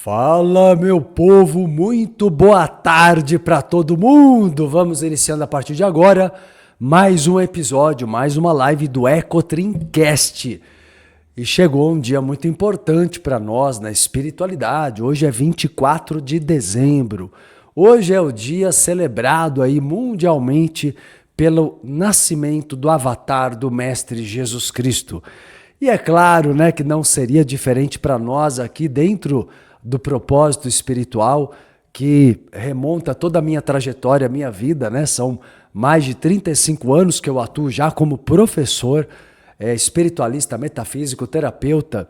Fala, meu povo, muito boa tarde para todo mundo. Vamos iniciando a partir de agora mais um episódio, mais uma live do EcoTrimcast. E chegou um dia muito importante para nós na espiritualidade. Hoje é 24 de dezembro. Hoje é o dia celebrado aí mundialmente pelo nascimento do avatar do Mestre Jesus Cristo. E é claro, né, que não seria diferente para nós aqui dentro do propósito espiritual que remonta toda a minha trajetória, a minha vida, né? São mais de 35 anos que eu atuo já como professor, espiritualista, metafísico, terapeuta,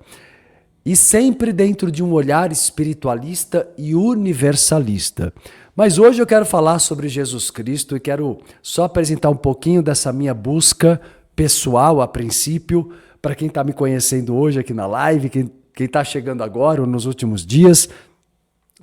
e sempre dentro de um olhar espiritualista e universalista. Mas hoje eu quero falar sobre Jesus Cristo e quero só apresentar um pouquinho dessa minha busca pessoal a princípio, para quem está me conhecendo hoje aqui na live, quem está chegando agora ou nos últimos dias,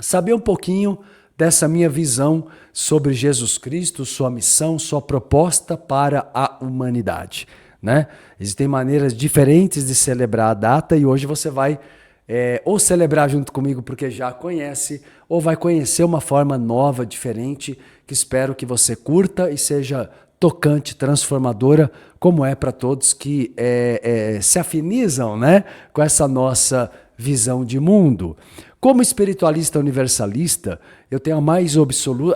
saber um pouquinho dessa minha visão sobre Jesus Cristo, sua missão, sua proposta para a humanidade, né? Existem maneiras diferentes de celebrar a data e hoje você vai ou celebrar junto comigo porque já conhece, ou vai conhecer uma forma nova, diferente, que espero que você curta e seja tocante, transformadora, como é para todos que se afinizam, né, com essa nossa visão de mundo. Como espiritualista universalista, eu tenho a mais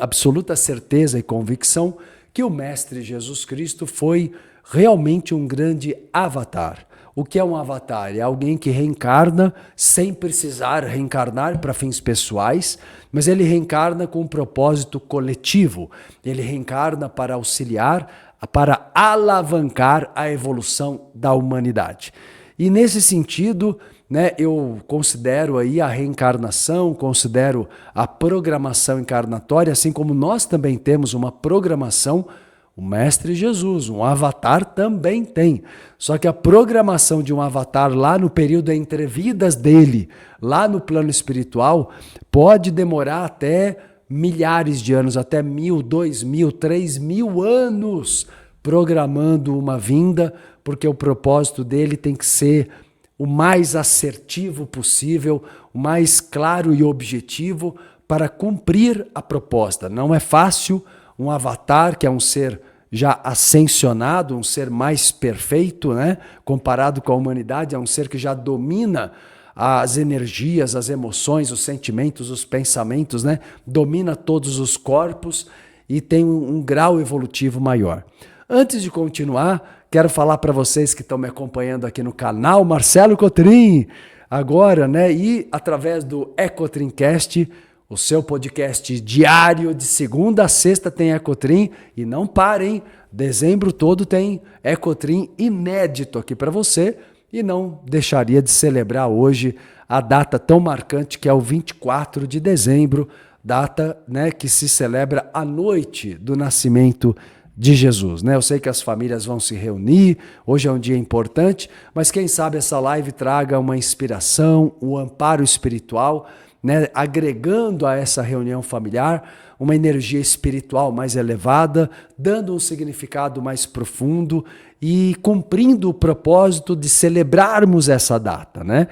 absoluta certeza e convicção que o Mestre Jesus Cristo foi realmente um grande avatar. O que é um avatar? É alguém que reencarna sem precisar reencarnar para fins pessoais, mas ele reencarna com um propósito coletivo. Ele reencarna para auxiliar, para alavancar a evolução da humanidade. E nesse sentido, né, eu considero aí a reencarnação, considero a programação encarnatória, assim como nós também temos uma programação. O Mestre Jesus, um avatar, também tem. Só que a programação de um avatar lá no período entre vidas dele, lá no plano espiritual, pode demorar até milhares de anos, até 1.000, 2.000, 3.000 anos programando uma vinda, porque o propósito dele tem que ser o mais assertivo possível, o mais claro e objetivo para cumprir a proposta. Não é fácil. Um avatar, que é um ser já ascensionado, um ser mais perfeito, né? Comparado com a humanidade, é um ser que já domina as energias, as emoções, os sentimentos, os pensamentos, né? Domina todos os corpos e tem um grau evolutivo maior. Antes de continuar, quero falar para vocês que estão me acompanhando aqui no canal Marcelo Cotrim, agora, né? E através do EcoTrimcast, o seu podcast diário, de segunda a sexta tem EcoTrim. E não parem, dezembro todo tem EcoTrim inédito aqui para você. E não deixaria de celebrar hoje a data tão marcante que é o 24 de dezembro, data, né, que se celebra a noite do nascimento de Jesus, né? Eu sei que as famílias vão se reunir, hoje é um dia importante, mas quem sabe essa live traga uma inspiração, um amparo espiritual, né, agregando a essa reunião familiar uma energia espiritual mais elevada, dando um significado mais profundo e cumprindo o propósito de celebrarmos essa data, né?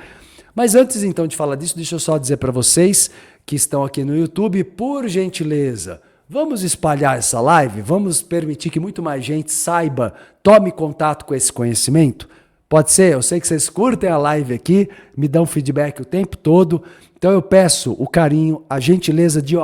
Mas antes então de falar disso, deixa eu só dizer para vocês que estão aqui no YouTube, por gentileza, vamos espalhar essa live, vamos permitir que muito mais gente saiba, tome contato com esse conhecimento. Pode ser? Eu sei que vocês curtem a live aqui, me dão feedback o tempo todo. Então eu peço o carinho, a gentileza de,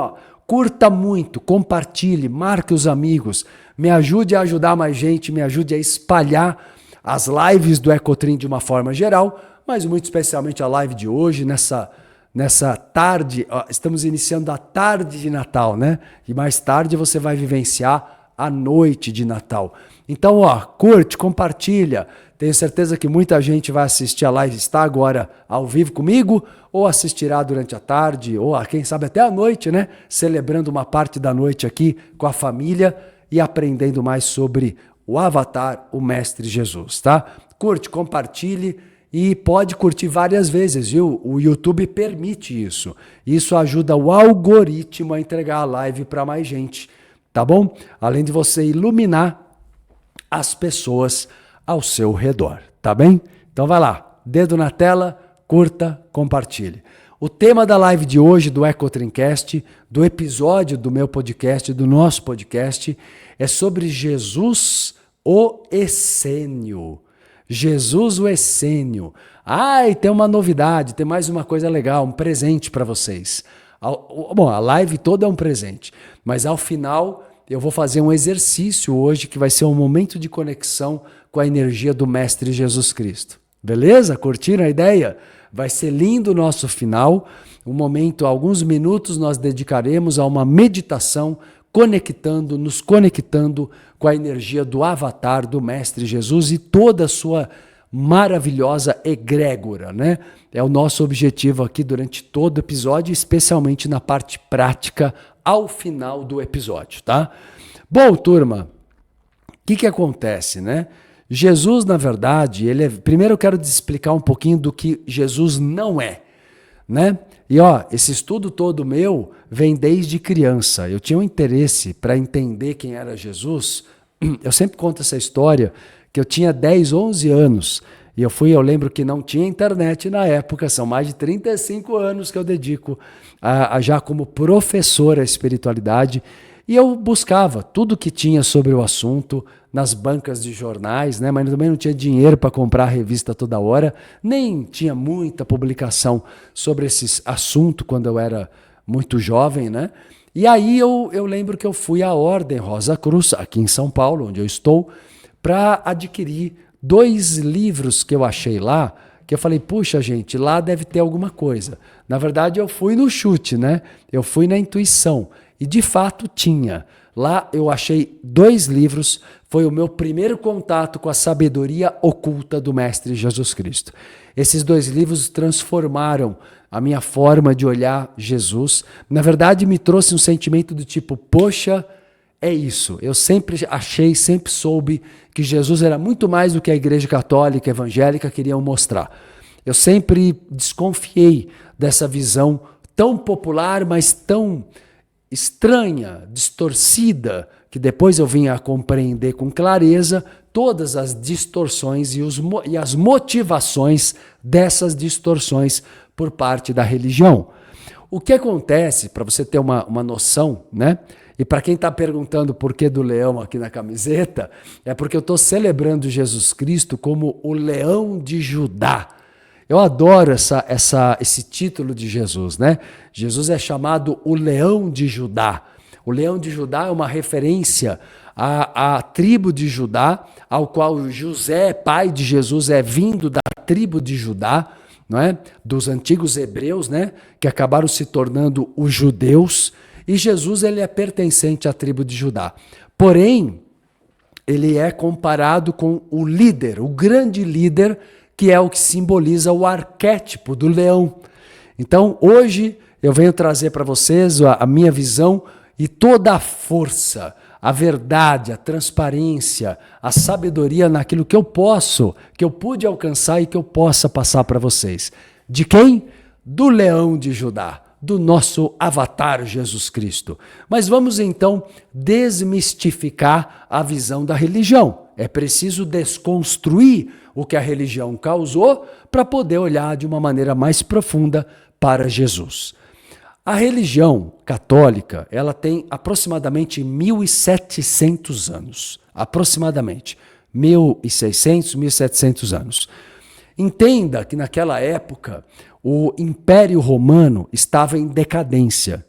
curta muito, compartilhe, marque os amigos, me ajude a ajudar mais gente, me ajude a espalhar as lives do EcoTrim de uma forma geral, mas muito especialmente a live de hoje, nessa tarde, estamos iniciando a tarde de Natal, né? E mais tarde você vai vivenciar a noite de Natal. Então, curte, compartilha. Tenho certeza que muita gente vai assistir a live, está agora ao vivo comigo, ou assistirá durante a tarde, ou quem sabe até a noite, né? Celebrando uma parte da noite aqui com a família e aprendendo mais sobre o avatar, o Mestre Jesus, tá? Curte, compartilhe e pode curtir várias vezes, viu? O YouTube permite isso. Isso ajuda o algoritmo a entregar a live para mais gente, tá bom? Além de você iluminar as pessoas ao seu redor, tá bem? Então vai lá, dedo na tela, curta, compartilhe. O tema da live de hoje, do Ecotrincast, do episódio do meu podcast, do nosso podcast, é sobre Jesus o Essênio. Jesus o Essênio. E tem uma novidade, tem mais uma coisa legal, um presente para vocês. Bom, a live toda é um presente, mas ao final eu vou fazer um exercício hoje que vai ser um momento de conexão com a energia do Mestre Jesus Cristo. Beleza? Curtiram a ideia? Vai ser lindo o nosso final. Um momento, alguns minutos nós dedicaremos a uma meditação nos conectando com a energia do avatar do Mestre Jesus e toda a sua maravilhosa egrégora, né? É o nosso objetivo aqui durante todo o episódio, especialmente na parte prática ao final do episódio, tá? Bom, turma, o que acontece, né? Jesus, na verdade, primeiro eu quero te explicar um pouquinho do que Jesus não é, né? E esse estudo todo meu vem desde criança. Eu tinha um interesse para entender quem era Jesus. Eu sempre conto essa história que eu tinha 10, 11 anos e eu lembro que não tinha internet na época, são mais de 35 anos que eu dedico já como professor à espiritualidade, e eu buscava tudo que tinha sobre o assunto nas bancas de jornais, né? Mas também não tinha dinheiro para comprar a revista toda hora, nem tinha muita publicação sobre esse assunto quando eu era muito jovem, né? E aí eu lembro que eu fui à Ordem Rosa Cruz, aqui em São Paulo, onde eu estou, para adquirir 2 livros que eu achei lá, que eu falei, puxa gente, lá deve ter alguma coisa. Na verdade eu fui no chute, né? Eu fui na intuição. E de fato tinha. Lá eu achei 2 livros, foi o meu primeiro contato com a sabedoria oculta do Mestre Jesus Cristo. Esses 2 livros transformaram a minha forma de olhar Jesus. Na verdade me trouxe um sentimento do tipo, poxa, é isso. Eu sempre achei, sempre soube que Jesus era muito mais do que a Igreja Católica, Evangélica queriam mostrar. Eu sempre desconfiei dessa visão tão popular, mas tão estranha, distorcida, que depois eu vim a compreender com clareza todas as distorções e as motivações dessas distorções por parte da religião. O que acontece, para você ter uma noção, né? E para quem está perguntando por que do leão aqui na camiseta, é porque eu estou celebrando Jesus Cristo como o leão de Judá. Eu adoro esse título de Jesus, né? Jesus é chamado o leão de Judá. O leão de Judá é uma referência à tribo de Judá, ao qual José, pai de Jesus, é vindo da tribo de Judá, não é? Dos antigos hebreus, né? Que acabaram se tornando os judeus. E Jesus ele é pertencente à tribo de Judá. Porém, ele é comparado com o líder, o grande líder, que é o que simboliza o arquétipo do leão. Então, hoje, eu venho trazer para vocês a minha visão e toda a força, a verdade, a transparência, a sabedoria naquilo que eu pude alcançar e que eu possa passar para vocês. De quem? Do leão de Judá, do nosso avatar Jesus Cristo. Mas vamos então desmistificar a visão da religião. É preciso desconstruir o que a religião causou para poder olhar de uma maneira mais profunda para Jesus. A religião católica, ela tem aproximadamente 1.700 anos. Aproximadamente 1.600, 1.700 anos. Entenda que naquela época o Império Romano estava em decadência.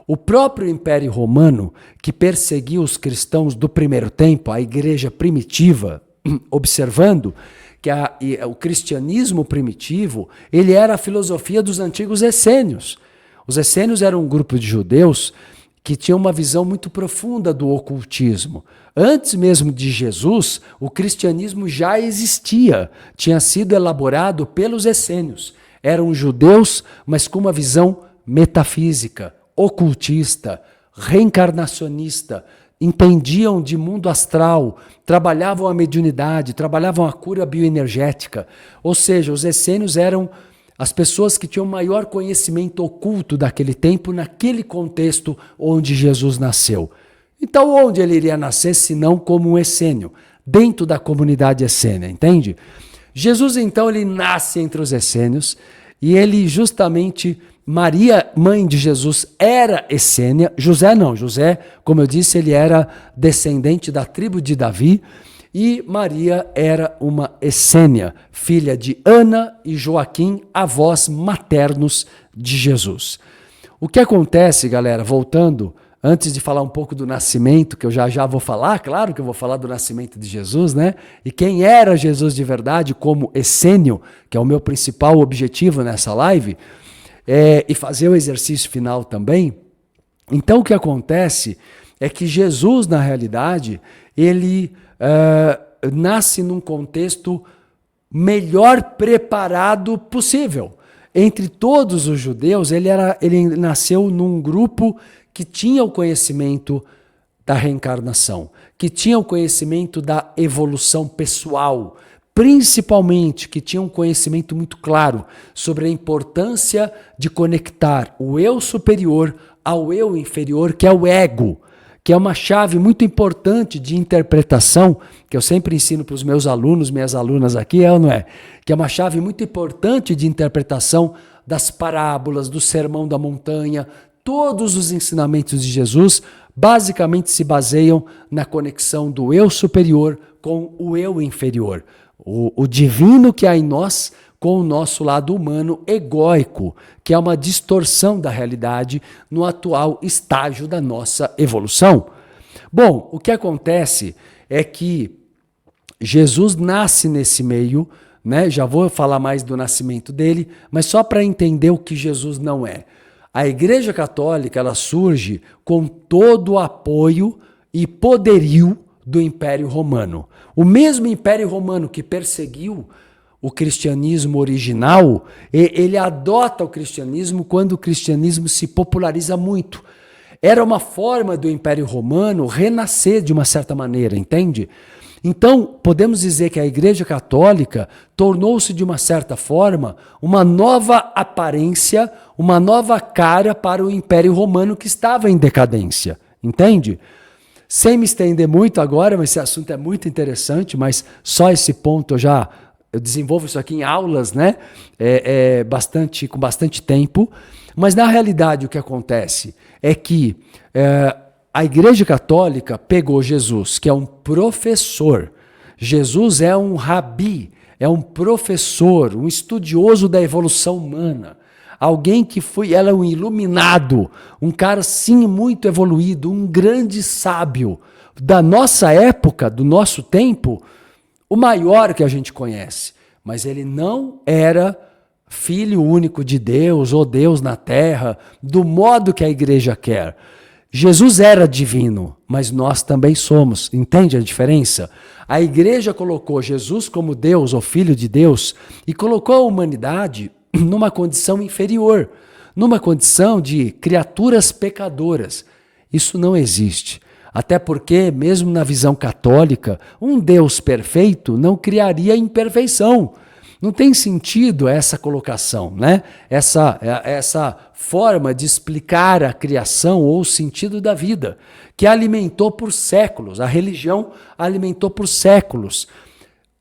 O próprio Império Romano, que perseguiu os cristãos do primeiro tempo, a igreja primitiva, observando que o cristianismo primitivo, ele era a filosofia dos antigos essênios. Os essênios eram um grupo de judeus que tinham uma visão muito profunda do ocultismo. Antes mesmo de Jesus, o cristianismo já existia, tinha sido elaborado pelos essênios. Eram judeus, mas com uma visão metafísica, ocultista, reencarnacionista, entendiam de mundo astral, trabalhavam a mediunidade, trabalhavam a cura bioenergética. Ou seja, os essênios eram as pessoas que tinham maior conhecimento oculto daquele tempo, naquele contexto onde Jesus nasceu. Então, onde ele iria nascer, se não como um essênio, dentro da comunidade essênia, entende? Jesus, então, ele nasce entre os essênios e ele justamente Maria, mãe de Jesus, era essênia. José não. José, como eu disse, ele era descendente da tribo de Davi. E Maria era uma essênia, filha de Ana e Joaquim, avós maternos de Jesus. O que acontece, galera, voltando, antes de falar um pouco do nascimento, que eu já vou falar, claro que eu vou falar do nascimento de Jesus, né? E quem era Jesus de verdade como essênio, que é o meu principal objetivo nessa live, e fazer o exercício final também. Então o que acontece é que Jesus, na realidade, ele nasce num contexto melhor preparado possível. Entre todos os judeus, ele nasceu num grupo que tinha o conhecimento da reencarnação, que tinha o conhecimento da evolução pessoal, principalmente que tinha um conhecimento muito claro sobre a importância de conectar o eu superior ao eu inferior, que é o ego, que é uma chave muito importante de interpretação, que eu sempre ensino para os meus alunos, minhas alunas aqui, ou não é? Que é uma chave muito importante de interpretação das parábolas, do Sermão da Montanha. Todos os ensinamentos de Jesus basicamente se baseiam na conexão do eu superior com o eu inferior. O divino que há em nós com o nosso lado humano egóico, que é uma distorção da realidade no atual estágio da nossa evolução. Bom, o que acontece é que Jesus nasce nesse meio, né? Já vou falar mais do nascimento dele, mas só para entender o que Jesus não é. A Igreja Católica, ela surge com todo o apoio e poderio do Império Romano. O mesmo Império Romano que perseguiu o cristianismo original, ele adota o cristianismo quando o cristianismo se populariza muito. Era uma forma do Império Romano renascer de uma certa maneira, entende? Então, podemos dizer que a Igreja Católica tornou-se, de uma certa forma, uma nova aparência, uma nova cara para o Império Romano que estava em decadência, entende? Sem me estender muito agora, mas esse assunto é muito interessante, mas só esse ponto eu desenvolvo isso aqui em aulas, né? Com bastante tempo. Mas na realidade o que acontece é que a Igreja Católica pegou Jesus, que é um professor. Jesus é um rabi, é um professor, um estudioso da evolução humana. Alguém que ela é um iluminado, um cara sim muito evoluído, um grande sábio da nossa época, do nosso tempo, o maior que a gente conhece. Mas ele não era filho único de Deus ou Deus na terra, do modo que a igreja quer. Jesus era divino, mas nós também somos. Entende a diferença? A igreja colocou Jesus como Deus ou filho de Deus e colocou a humanidade numa condição inferior, numa condição de criaturas pecadoras. Isso não existe. Até porque, mesmo na visão católica, um Deus perfeito não criaria imperfeição. Não tem sentido essa colocação, né? Essa forma de explicar a criação ou o sentido da vida, que alimentou por séculos, a religião alimentou por séculos.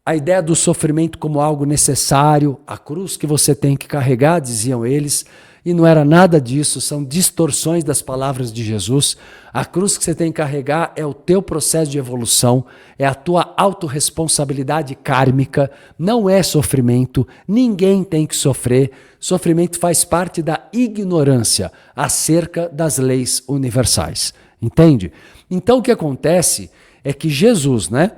A ideia do sofrimento como algo necessário, a cruz que você tem que carregar, diziam eles, e não era nada disso, são distorções das palavras de Jesus. A cruz que você tem que carregar é o teu processo de evolução, é a tua autorresponsabilidade kármica, não é sofrimento, ninguém tem que sofrer. Sofrimento faz parte da ignorância acerca das leis universais, entende? Então o que acontece é que Jesus, né?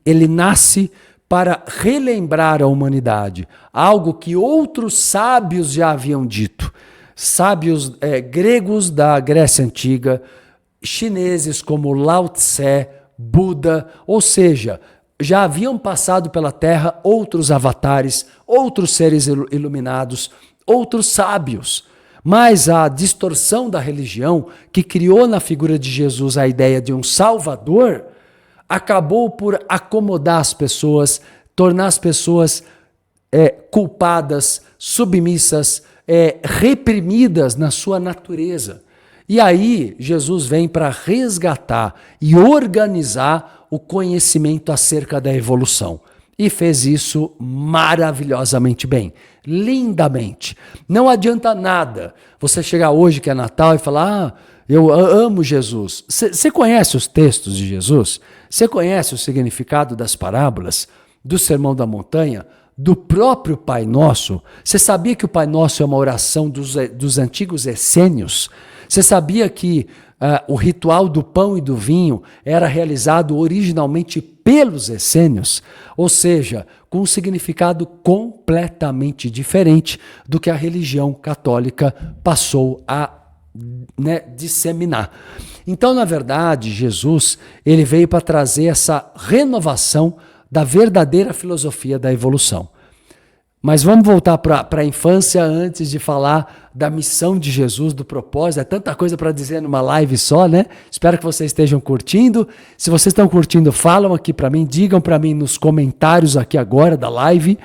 Ele nasce para relembrar a humanidade, algo que outros sábios já haviam dito. Sábios gregos da Grécia Antiga, chineses como Lao Tse, Buda, ou seja, já haviam passado pela Terra outros avatares, outros seres iluminados, outros sábios. Mas a distorção da religião, que criou na figura de Jesus a ideia de um salvador, acabou por acomodar as pessoas, tornar as pessoas culpadas, submissas, reprimidas na sua natureza. E aí Jesus vem para resgatar e organizar o conhecimento acerca da evolução. E fez isso maravilhosamente bem. lindamente. Não adianta nada você chegar hoje que é Natal e falar, eu amo Jesus. Você conhece os textos de Jesus? Você conhece o significado das parábolas, do Sermão da Montanha, do próprio Pai Nosso? Você sabia que o Pai Nosso é uma oração dos antigos essênios? Você sabia que o ritual do pão e do vinho era realizado originalmente pelos essênios? Ou seja, com um significado completamente diferente do que a religião católica passou a disseminar. Então, na verdade, Jesus ele veio para trazer essa renovação da verdadeira filosofia da evolução. Mas vamos voltar para a infância antes de falar da missão de Jesus, do propósito. É tanta coisa para dizer numa live só, né? Espero que vocês estejam curtindo. Se vocês estão curtindo, falam aqui para mim, digam para mim nos comentários aqui agora da live.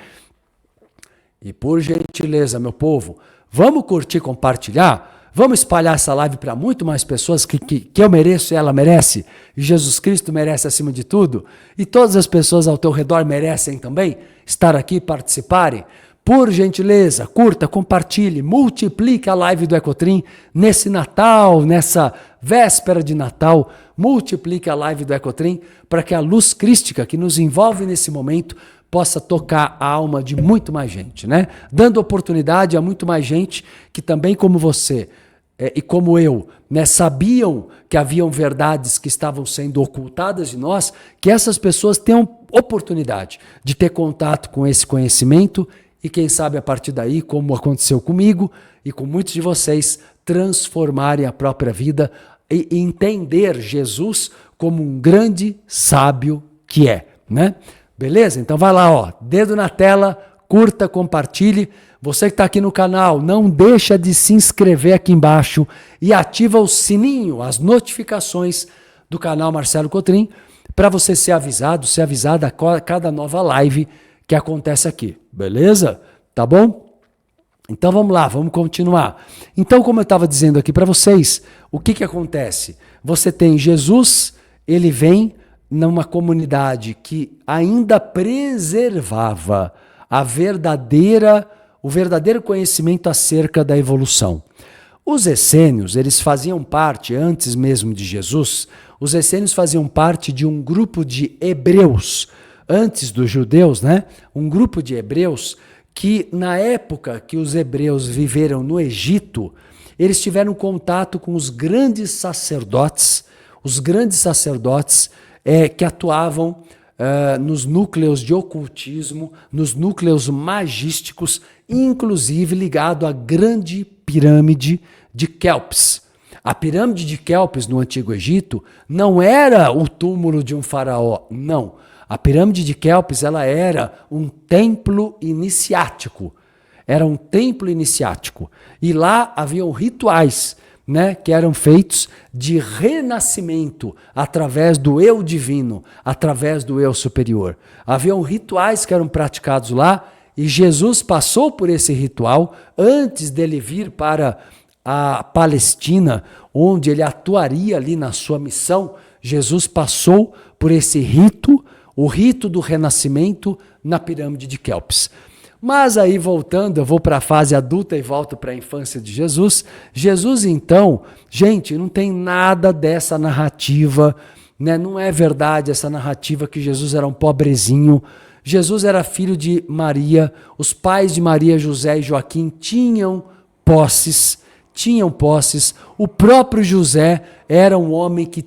E por gentileza, meu povo, vamos curtir, compartilhar? Vamos espalhar essa live para muito mais pessoas que eu mereço e ela merece. E Jesus Cristo merece acima de tudo. E todas as pessoas ao teu redor merecem também estar aqui e participarem. Por gentileza, curta, compartilhe, multiplique a live do Ecotrim nesse Natal, nessa véspera de Natal. Multiplique a live do Ecotrim para que a luz crística que nos envolve nesse momento possa tocar a alma de muito mais gente, né? Dando oportunidade a muito mais gente que também, como você e como eu, né, sabiam que haviam verdades que estavam sendo ocultadas de nós, que essas pessoas tenham oportunidade de ter contato com esse conhecimento e quem sabe a partir daí, como aconteceu comigo e com muitos de vocês, transformarem a própria vida e entender Jesus como um grande sábio que é, né? Beleza? Então vai lá, ó, dedo na tela, curta, compartilhe. Você que está aqui no canal, não deixa de se inscrever aqui embaixo e ativa o sininho, as notificações do canal Marcelo Cotrim, para você ser avisado, ser avisada a cada nova live que acontece aqui. Beleza? Tá bom? Então vamos lá, vamos continuar. Então, como eu estava dizendo aqui para vocês, o que acontece? Você tem Jesus, ele vem numa comunidade que ainda preservava o verdadeiro conhecimento acerca da evolução. Os essênios, eles faziam parte, antes mesmo de Jesus, os essênios faziam parte de um grupo de hebreus, antes dos judeus, né? Um grupo de hebreus que, na época que os hebreus viveram no Egito, eles tiveram contato com os grandes sacerdotes que atuavam nos núcleos de ocultismo, nos núcleos magísticos, inclusive ligado à grande pirâmide de Quéops. A pirâmide de Quéops no Antigo Egito não era o túmulo de um faraó, não. A pirâmide de Quéops ela era um templo iniciático. Era um templo iniciático. E lá haviam rituais, né, que eram feitos de renascimento através do eu divino, através do eu superior. Haviam rituais que eram praticados lá e Jesus passou por esse ritual antes dele vir para a Palestina, onde ele atuaria ali na sua missão. Jesus passou por esse rito, o rito do renascimento na pirâmide de Quéops. Mas aí, voltando, eu vou para a fase adulta e volto para a infância de Jesus. Jesus, então, gente, não tem nada dessa narrativa, né? Não é verdade essa narrativa que Jesus era um pobrezinho. Jesus era filho de Maria, os pais de Maria, José e Joaquim tinham posses. O próprio José era um homem que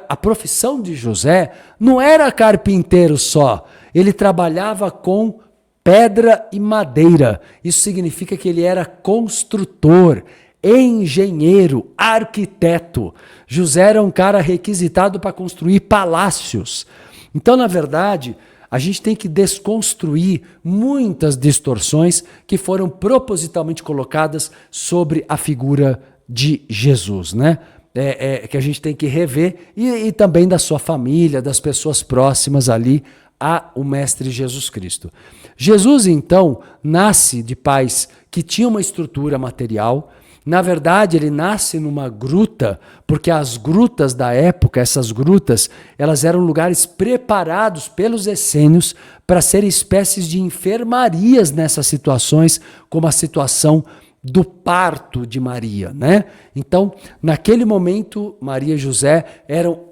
a profissão de José não era carpinteiro só, ele trabalhava com pedra e madeira. Isso significa que ele era construtor, engenheiro, arquiteto. José era um cara requisitado para construir palácios. Então, na verdade, a gente tem que desconstruir muitas distorções que foram propositalmente colocadas sobre a figura de Jesus, né? Que a gente tem que rever e também da sua família, das pessoas próximas ali ao Mestre Jesus Cristo. Jesus, então, nasce de pais que tinham uma estrutura material. Na verdade, ele nasce numa gruta, porque as grutas da época, essas grutas, elas eram lugares preparados pelos essênios para serem espécies de enfermarias nessas situações, como a situação do parto de Maria, né? Então, naquele momento, Maria e José eram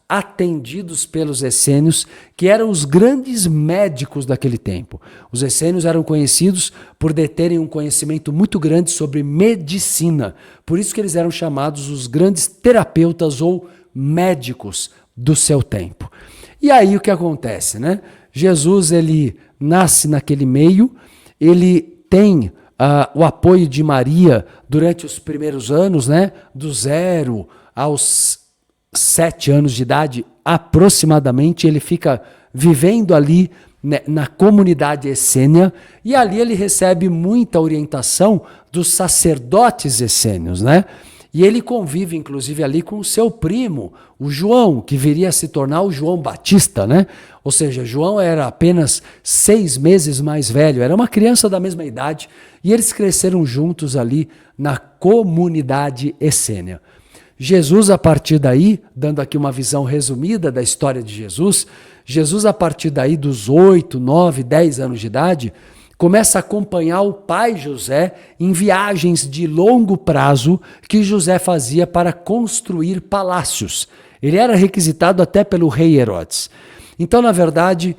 atendidos pelos essênios, que eram os grandes médicos daquele tempo. Os essênios eram conhecidos por deterem um conhecimento muito grande sobre medicina. Por isso que eles eram chamados os grandes terapeutas ou médicos do seu tempo. E aí o que acontece, né? Jesus, ele nasce naquele meio, ele tem o apoio de Maria durante os primeiros anos, né? Do 0 aos 7 anos de idade, aproximadamente, ele fica vivendo ali, né, na comunidade essênia, e ali ele recebe muita orientação dos sacerdotes essênios, né? E ele convive, inclusive, ali com o seu primo, o João, que viria a se tornar o João Batista, né? Ou seja, João era apenas 6 meses mais velho, era uma criança da mesma idade, e eles cresceram juntos ali na comunidade essênia. Jesus, a partir daí, dando aqui uma visão resumida da história de Jesus, Jesus, a partir daí dos 8, 9, 10 anos de idade, começa a acompanhar o pai José em viagens de longo prazo que José fazia para construir palácios. Ele era requisitado até pelo rei Herodes. Então, na verdade,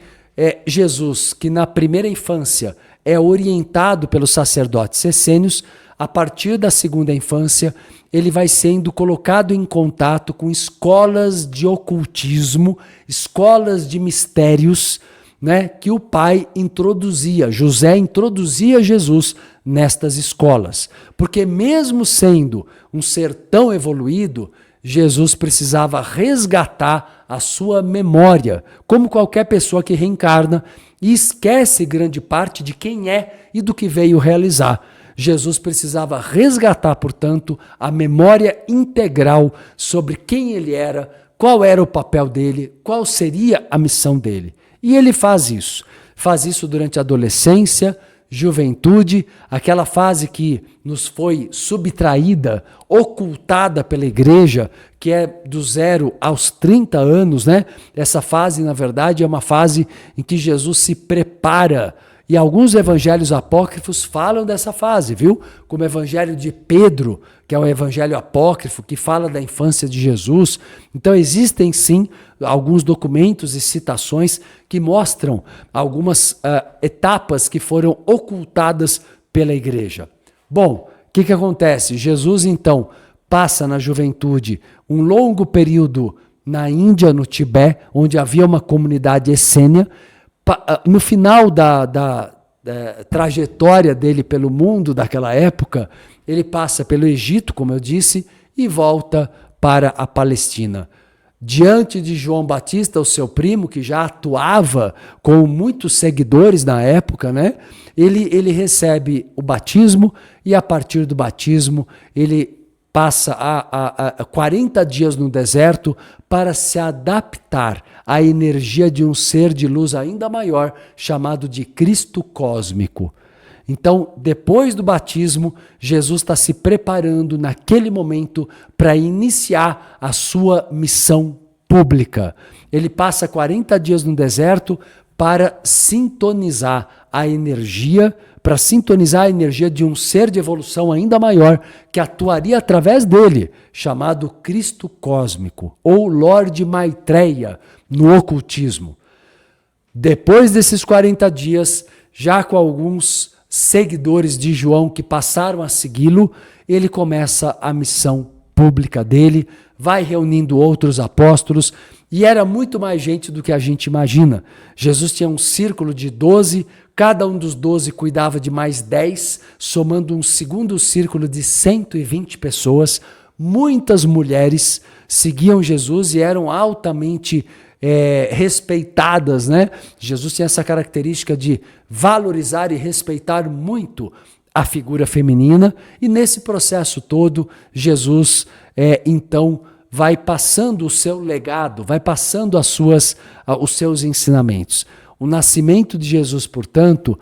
Jesus, que na primeira infância é orientado pelos sacerdotes essênios, a partir da segunda infância, ele vai sendo colocado em contato com escolas de ocultismo, escolas de mistérios, né, que o pai introduzia. José introduzia Jesus nestas escolas. Porque mesmo sendo um ser tão evoluído, Jesus precisava resgatar a sua memória, como qualquer pessoa que reencarna e esquece grande parte de quem é e do que veio realizar. Jesus precisava resgatar, portanto, a memória integral sobre quem ele era, qual era o papel dele, qual seria a missão dele. E ele faz isso. Faz isso durante a adolescência, juventude, aquela fase que nos foi subtraída, ocultada pela igreja, que é do 0 aos 30 anos, né? Essa fase, na verdade, é uma fase em que Jesus se prepara. E alguns evangelhos apócrifos falam dessa fase, viu? Como o evangelho de Pedro, que é um evangelho apócrifo, que fala da infância de Jesus. Então existem sim alguns documentos e citações que mostram algumas etapas que foram ocultadas pela igreja. Bom, o que acontece? Jesus então passa na juventude um longo período na Índia, no Tibete, onde havia uma comunidade essênia. No final da trajetória dele pelo mundo daquela época, ele passa pelo Egito, como eu disse, e volta para a Palestina. Diante de João Batista, o seu primo, que já atuava com muitos seguidores na época, né? Ele recebe o batismo e, a partir do batismo, ele passa a 40 dias no deserto para se adaptar à energia de um ser de luz ainda maior, chamado de Cristo cósmico. Então, depois do batismo, Jesus está se preparando naquele momento para iniciar a sua missão pública. Ele passa 40 dias no deserto para sintonizar a energia, de um ser de evolução ainda maior que atuaria através dele, chamado Cristo cósmico, ou Lorde Maitreya, no ocultismo. Depois desses 40 dias, já com alguns seguidores de João que passaram a segui-lo, ele começa a missão pública dele, vai reunindo outros apóstolos, e era muito mais gente do que a gente imagina. Jesus tinha um círculo de 12, cada um dos 12 cuidava de mais 10, somando um segundo círculo de 120 pessoas. Muitas mulheres seguiam Jesus e eram altamente respeitadas, né? Jesus tinha essa característica de valorizar e respeitar muito a figura feminina, e nesse processo todo, Jesus, então, vai passando o seu legado, vai passando os seus ensinamentos. O nascimento de Jesus, portanto,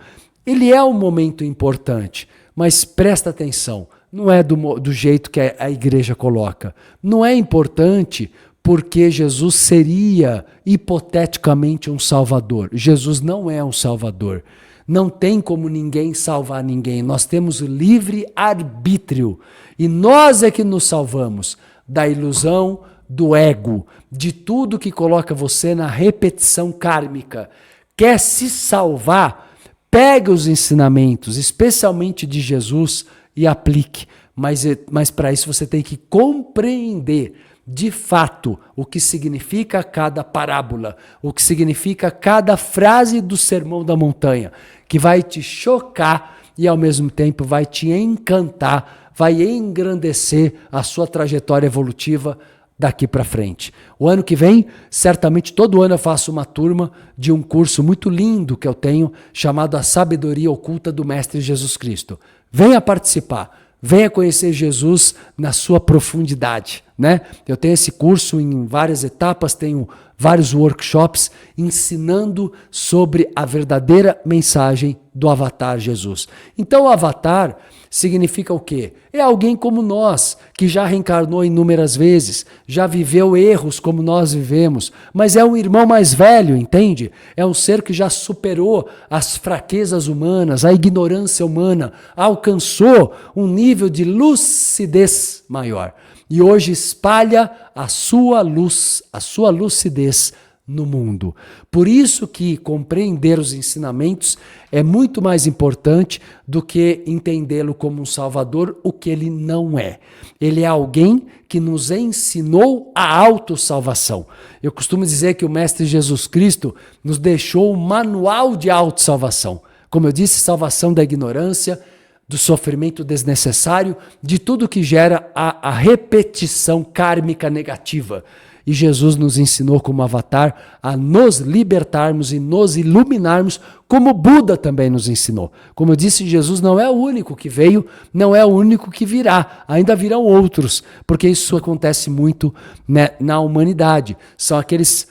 ele é um momento importante, mas presta atenção, não é do jeito que a igreja coloca. Não é importante porque Jesus seria, hipoteticamente, um salvador. Jesus não é um salvador. Não tem como ninguém salvar ninguém. Nós temos livre arbítrio. E nós é que nos salvamos da ilusão, do ego, de tudo que coloca você na repetição kármica. Quer se salvar? Pegue os ensinamentos, especialmente de Jesus, e aplique. Mas para isso você tem que compreender de fato o que significa cada parábola, o que significa cada frase do Sermão da Montanha, que vai te chocar e ao mesmo tempo vai te encantar, vai engrandecer a sua trajetória evolutiva daqui para frente. O ano que vem, certamente todo ano eu faço uma turma de um curso muito lindo que eu tenho, chamado A Sabedoria Oculta do Mestre Jesus Cristo. Venha participar, venha conhecer Jesus na sua profundidade, né? Eu tenho esse curso em várias etapas, tenho vários workshops ensinando sobre a verdadeira mensagem do Avatar Jesus. Então o Avatar significa o quê? É alguém como nós, que já reencarnou inúmeras vezes, já viveu erros como nós vivemos, mas é um irmão mais velho, entende? É um ser que já superou as fraquezas humanas, a ignorância humana, alcançou um nível de lucidez maior. E hoje espalha a sua luz, a sua lucidez no mundo. Por isso que compreender os ensinamentos é muito mais importante do que entendê-lo como um salvador, o que ele não é. Ele é alguém que nos ensinou a autossalvação. Eu costumo dizer que o Mestre Jesus Cristo nos deixou um manual de autossalvação. Como eu disse, salvação da ignorância, do sofrimento desnecessário, de tudo que gera a repetição kármica negativa. E Jesus nos ensinou como avatar a nos libertarmos e nos iluminarmos, como Buda também nos ensinou. Como eu disse, Jesus não é o único que veio, não é o único que virá. Ainda virão outros, porque isso acontece muito, né, na humanidade. São aqueles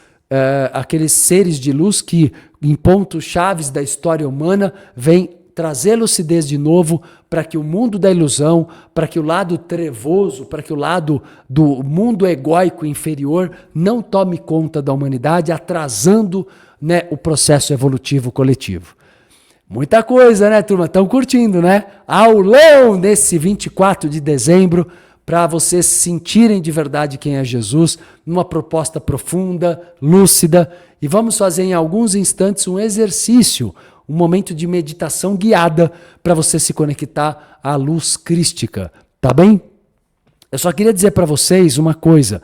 seres de luz que, em pontos chaves da história humana, vêm trazer lucidez de novo para que o mundo da ilusão, para que o lado trevoso, para que o lado do mundo egóico inferior não tome conta da humanidade, atrasando, né, o processo evolutivo coletivo. Muita coisa, né, turma? Estão curtindo, né? Aulão nesse 24 de dezembro, para vocês sentirem de verdade quem é Jesus, numa proposta profunda, lúcida. E vamos fazer em alguns instantes um exercício, um momento de meditação guiada para você se conectar à luz crística, tá bem? Eu só queria dizer para vocês uma coisa,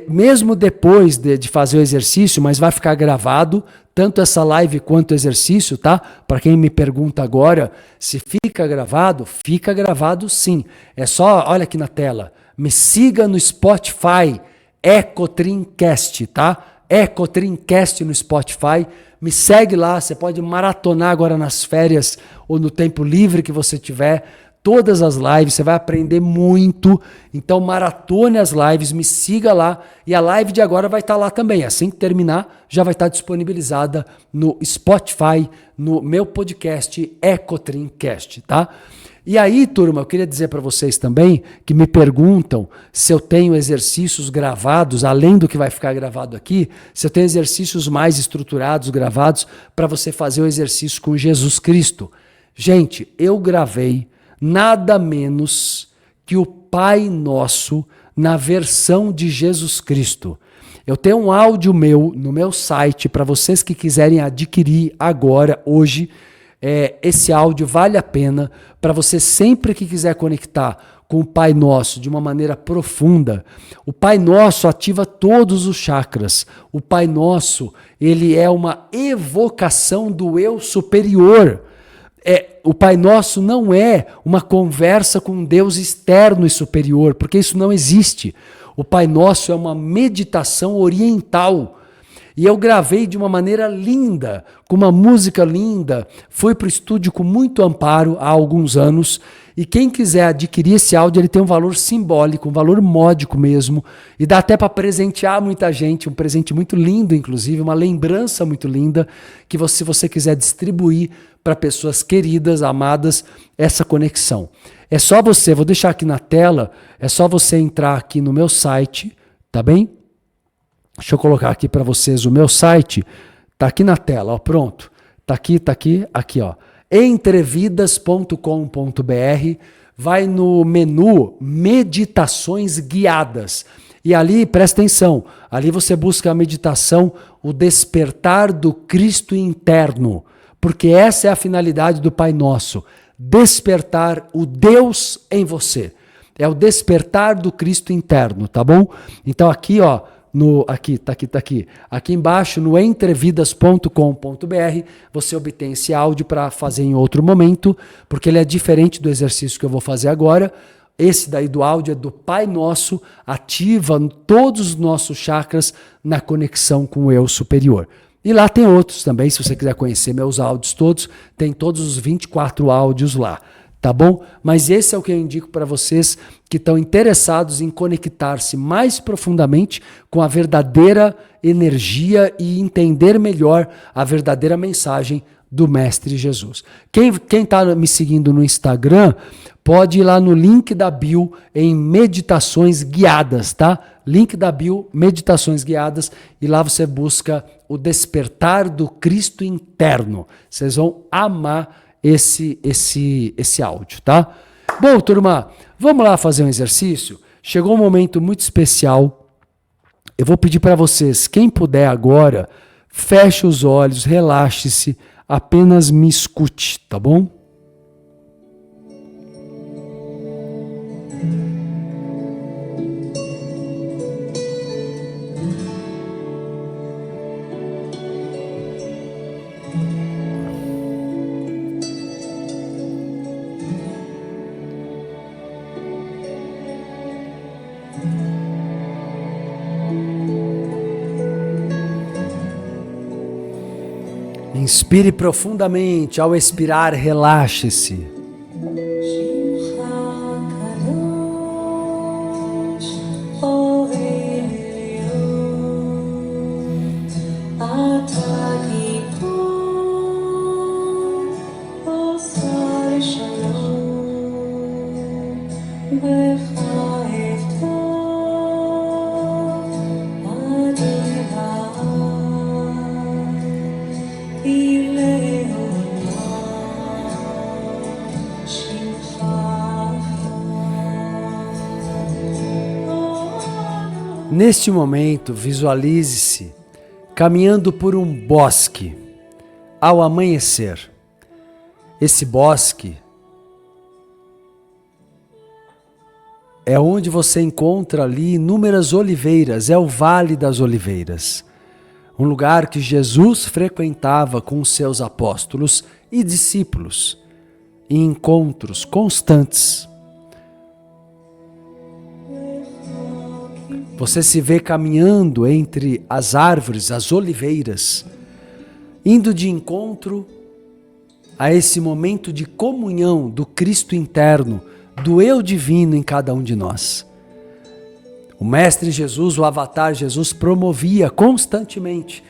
mesmo depois de fazer o exercício, mas vai ficar gravado, tanto essa live quanto o exercício, tá? Para quem me pergunta agora se fica gravado sim. É só, olha aqui na tela, me siga no Spotify, Ecotrincast, tá? Ecotrincast no Spotify, me segue lá, você pode maratonar agora nas férias ou no tempo livre que você tiver, todas as lives, você vai aprender muito, então maratone as lives, me siga lá, e a live de agora vai estar lá também, assim que terminar, já vai estar disponibilizada no Spotify, no meu podcast Ecotrincast, tá? E aí, turma, eu queria dizer para vocês também que me perguntam se eu tenho exercícios gravados, além do que vai ficar gravado aqui, se eu tenho exercícios mais estruturados, gravados, para você fazer o exercício com Jesus Cristo. Gente, eu gravei nada menos que o Pai Nosso na versão de Jesus Cristo. Eu tenho um áudio meu no meu site para vocês que quiserem adquirir agora, hoje. Esse áudio vale a pena para você sempre que quiser conectar com o Pai Nosso de uma maneira profunda. O Pai Nosso ativa todos os chakras. O Pai Nosso, ele é uma evocação do eu superior. O Pai Nosso não é uma conversa com um Deus externo e superior, porque isso não existe. O Pai Nosso é uma meditação oriental. E eu gravei de uma maneira linda, com uma música linda. Fui para o estúdio com muito amparo há alguns anos. E quem quiser adquirir esse áudio, ele tem um valor simbólico, um valor módico mesmo. E dá até para presentear muita gente, um presente muito lindo, inclusive, uma lembrança muito linda, que se você quiser distribuir para pessoas queridas, amadas, essa conexão. É só você, vou deixar aqui na tela, é só você entrar aqui no meu site, tá bem? Deixa eu colocar aqui para vocês o meu site. Tá aqui na tela, ó, pronto. Tá aqui, ó. Entrevidas.com.br. Vai no menu Meditações Guiadas. E ali, presta atenção, ali você busca a meditação, o despertar do Cristo interno. Porque essa é a finalidade do Pai Nosso. Despertar o Deus em você. É o despertar do Cristo interno, tá bom? Então aqui, ó. Tá aqui. Aqui embaixo, no entrevidas.com.br, você obtém esse áudio para fazer em outro momento, porque ele é diferente do exercício que eu vou fazer agora. Esse daí do áudio é do Pai Nosso, ativa todos os nossos chakras na conexão com o eu superior. E lá tem outros também, se você quiser conhecer meus áudios todos, tem todos os 24 áudios lá. Tá bom? Mas esse é o que eu indico para vocês que estão interessados em conectar-se mais profundamente com a verdadeira energia e entender melhor a verdadeira mensagem do Mestre Jesus. Quem está me seguindo no Instagram, pode ir lá no link da bio em Meditações Guiadas, tá? Link da bio, Meditações Guiadas, e lá você busca o despertar do Cristo interno. Vocês vão amar esse áudio, tá? Bom, turma, vamos lá fazer um exercício? Chegou um momento muito especial. Eu vou pedir para vocês, quem puder agora, feche os olhos, relaxe-se, apenas me escute, tá bom? Inspire profundamente, ao expirar, relaxe-se. Neste momento, visualize-se caminhando por um bosque ao amanhecer. Esse bosque é onde você encontra ali inúmeras oliveiras, é o Vale das Oliveiras. Um lugar que Jesus frequentava com os seus apóstolos e discípulos, em encontros constantes. Você se vê caminhando entre as árvores, as oliveiras, indo de encontro a esse momento de comunhão do Cristo interno, do eu divino em cada um de nós. O Mestre Jesus, o Avatar Jesus, promovia constantemente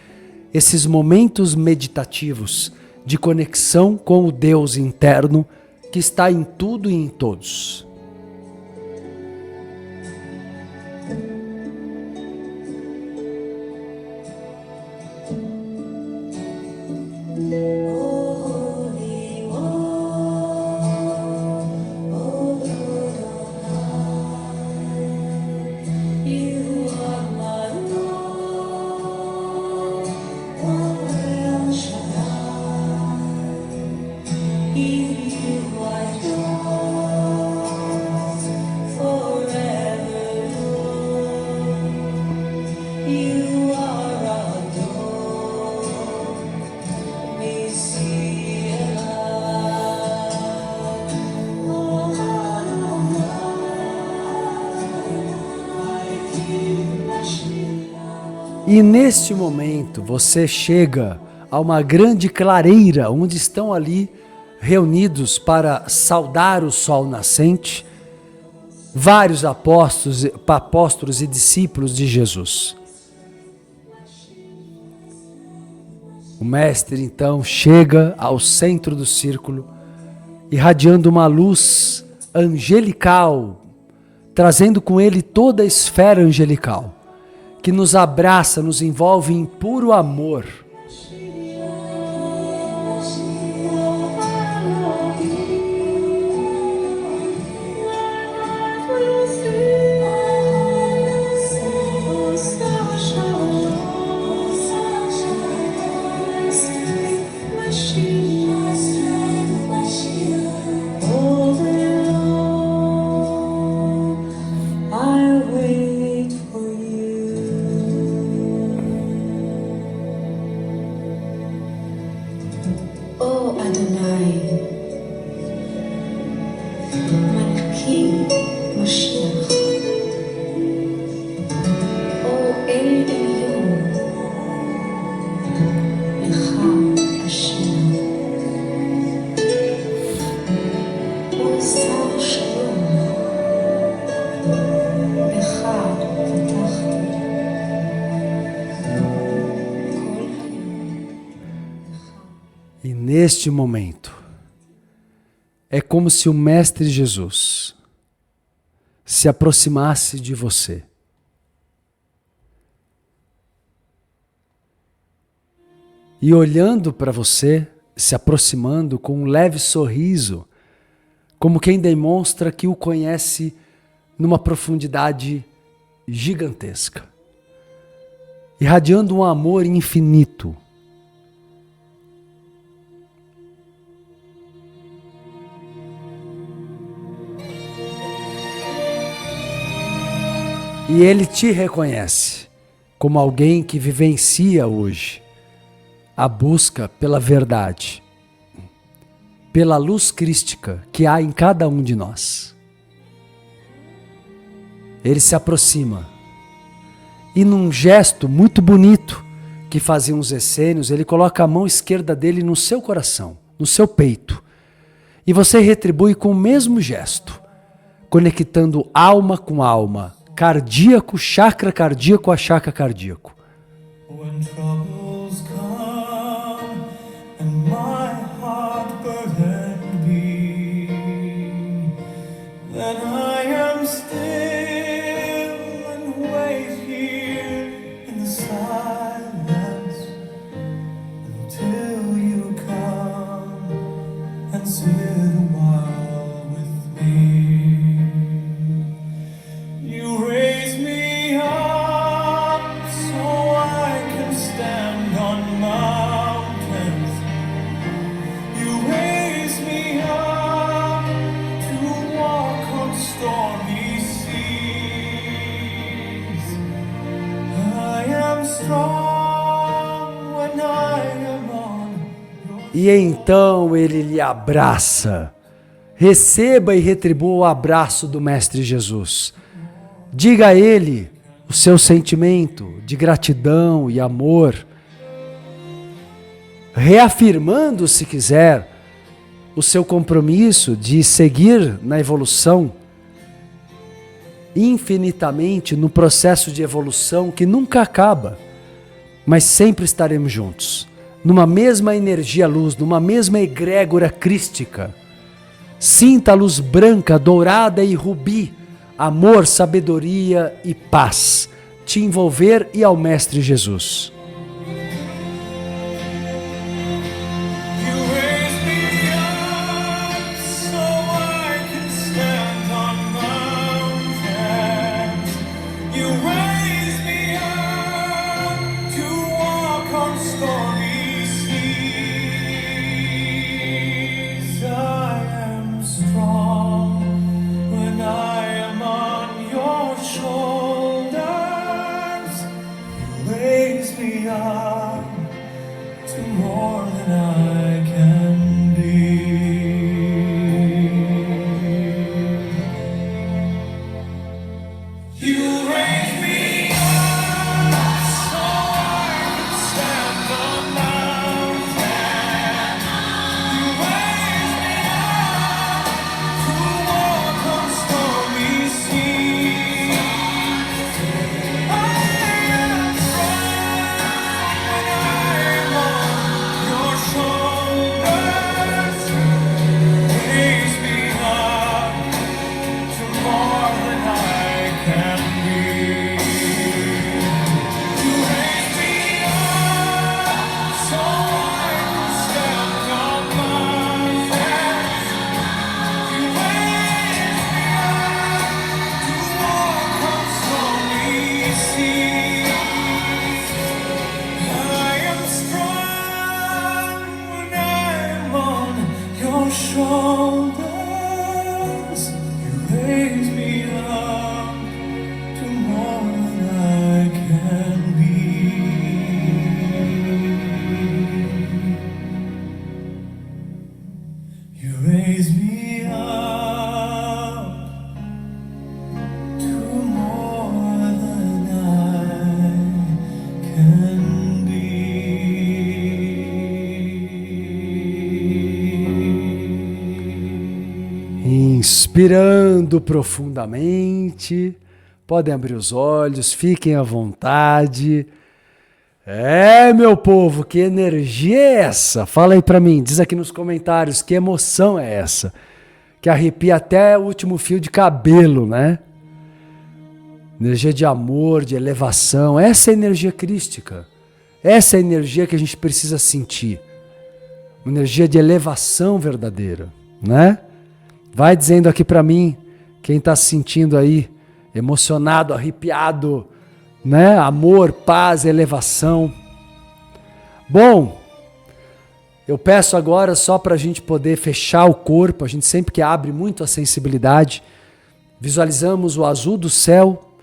esses momentos meditativos de conexão com o Deus interno que está em tudo e em todos. E neste momento você chega a uma grande clareira, onde estão ali reunidos para saudar o sol nascente, vários apóstolos e discípulos de Jesus. O mestre então chega ao centro do círculo, irradiando uma luz angelical, trazendo com ele toda a esfera angelical, que nos abraça, nos envolve em puro amor. E neste momento, é como se o Mestre Jesus se aproximasse de você. E olhando para você, se aproximando com um leve sorriso, como quem demonstra que o conhece numa profundidade gigantesca, irradiando um amor infinito. E ele te reconhece como alguém que vivencia hoje a busca pela verdade, pela luz crística que há em cada um de nós. Ele se aproxima e num gesto muito bonito que fazia uns essênios, ele coloca a mão esquerda dele no seu coração, no seu peito, e você retribui com o mesmo gesto, conectando alma com alma, cardíaco, chakra cardíaco a chakra cardíaco. When troubles come and my heart burden be, then I am still and wait here in the silence until you come and sit a while with me. You raise me up so I can stand on mountains. You raise me up to walk on stormy seas. I am strong when I am on your E então ele lhe abraça. Receba e retribua o abraço do Mestre Jesus. Diga a ele o seu sentimento de gratidão e amor, reafirmando, se quiser, o seu compromisso de seguir na evolução, infinitamente no processo de evolução que nunca acaba, mas sempre estaremos juntos, numa mesma energia luz, numa mesma egrégora crística. Sinta a luz branca, dourada e rubi, amor, sabedoria e paz, te envolver e ao Mestre Jesus. You raise me up so I can stand on mountains. You raise me up to walk on stormy seas. I am strong when I am on your shoulders. You raise me Inspirando profundamente. Podem abrir os olhos, fiquem à vontade. Meu povo, que energia é essa? Fala aí pra mim, diz aqui nos comentários, que emoção é essa? Que arrepia até o último fio de cabelo, né? Energia de amor, de elevação. Essa é a energia crística. Essa é a energia que a gente precisa sentir. Uma energia de elevação verdadeira, né? Vai dizendo aqui pra mim, quem tá se sentindo aí, emocionado, arrepiado, né? Amor, paz, elevação. Bom, eu peço agora só para a gente poder fechar o corpo, a gente sempre que abre muito a sensibilidade, visualizamos o azul do céu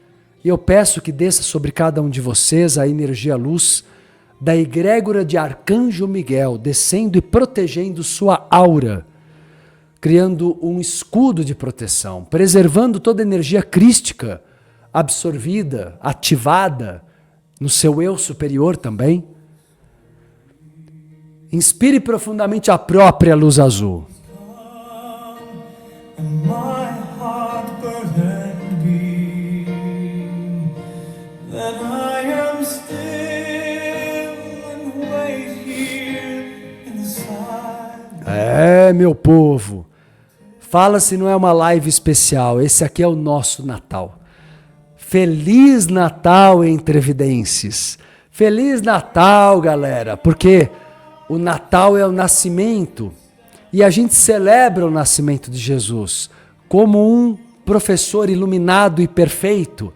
e eu peço que desça sobre cada um de vocês a energia luz da egrégora de Arcanjo Miguel, descendo e protegendo sua aura, criando um escudo de proteção, preservando toda a energia crística absorvida, ativada no seu eu superior também. Inspire profundamente a própria luz azul. Meu povo, fala se não é uma live especial, esse aqui é o nosso Natal. Feliz Natal, entrevidenses. Feliz Natal, galera, porque o Natal é o nascimento e a gente celebra o nascimento de Jesus como um professor iluminado e perfeito,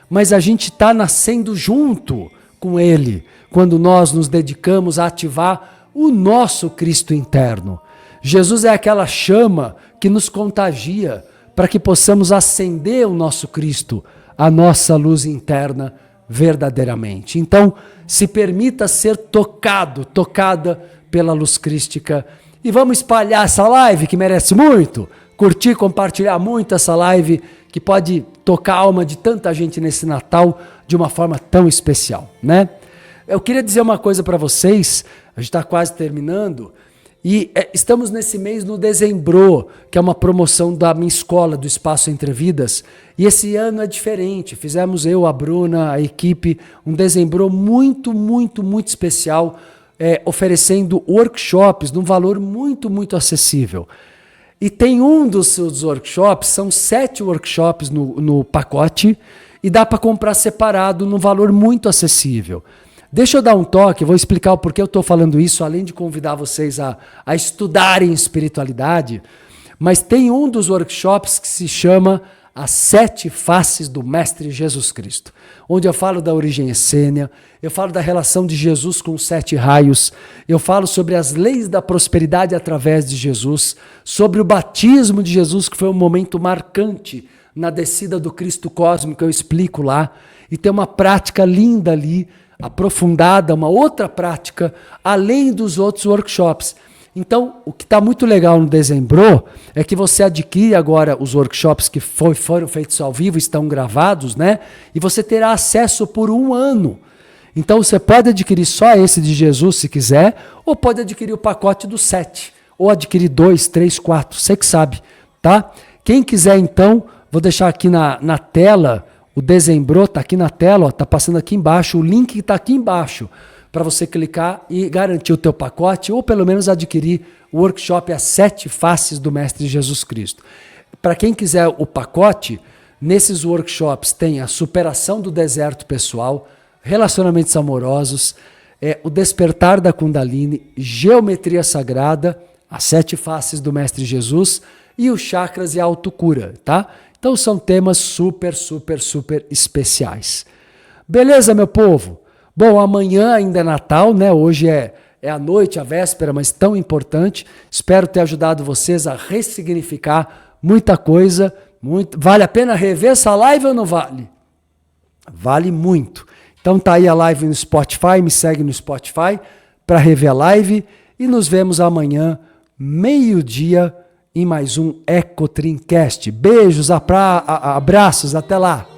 mas a gente está nascendo junto com ele quando nós nos dedicamos a ativar o nosso Cristo interno. Jesus é aquela chama que nos contagia para que possamos acender o nosso Cristo, a nossa luz interna verdadeiramente. Então, se permita ser tocada pela luz crística e vamos espalhar essa live que merece muito, curtir, compartilhar muito essa live que pode tocar a alma de tanta gente nesse Natal de uma forma tão especial, né? Eu queria dizer uma coisa para vocês, a gente está quase terminando, e estamos nesse mês no Dezembro, que é uma promoção da minha escola, do Espaço Entre Vidas, e esse ano é diferente. Fizemos eu, a Bruna, a equipe, um Dezembro muito, muito, muito especial, oferecendo workshops num valor muito, muito acessível. E tem um dos workshops, são 7 workshops no pacote, e dá para comprar separado num valor muito acessível. Deixa eu dar um toque, vou explicar o porquê eu estou falando isso, além de convidar vocês a estudarem espiritualidade, mas tem um dos workshops que se chama As 7 Faces do Mestre Jesus Cristo, onde eu falo da origem essênia, eu falo da relação de Jesus com os 7 raios, eu falo sobre as leis da prosperidade através de Jesus, sobre o batismo de Jesus, que foi um momento marcante na descida do Cristo cósmico, eu explico lá, e tem uma prática linda ali, aprofundada, uma outra prática, além dos outros workshops. Então, o que está muito legal no Dezembro é que você adquire agora os workshops que foram feitos ao vivo, estão gravados, né? E você terá acesso por 1 ano. Então, você pode adquirir só esse de Jesus, se quiser, ou pode adquirir o pacote dos 7, ou adquirir 2, 3, 4, você que sabe, tá? Quem quiser, então, vou deixar aqui na tela. O Dezembro está aqui na tela, está passando aqui embaixo, o link está aqui embaixo, para você clicar e garantir o teu pacote, ou pelo menos adquirir o workshop As 7 Faces do Mestre Jesus Cristo. Para quem quiser o pacote, nesses workshops tem a superação do deserto pessoal, relacionamentos amorosos, o despertar da Kundalini, geometria sagrada, As 7 Faces do Mestre Jesus e os chakras e a autocura, tá? Então são temas super, super, super especiais. Beleza, meu povo? Bom, amanhã ainda é Natal, né? Hoje é a noite, a véspera, mas tão importante. Espero ter ajudado vocês a ressignificar muita coisa. Vale a pena rever essa live ou não vale? Vale muito. Então tá aí a live no Spotify, me segue no Spotify para rever a live e nos vemos amanhã, meio-dia, em mais um EcoTrincast. Beijos, abraços, até lá!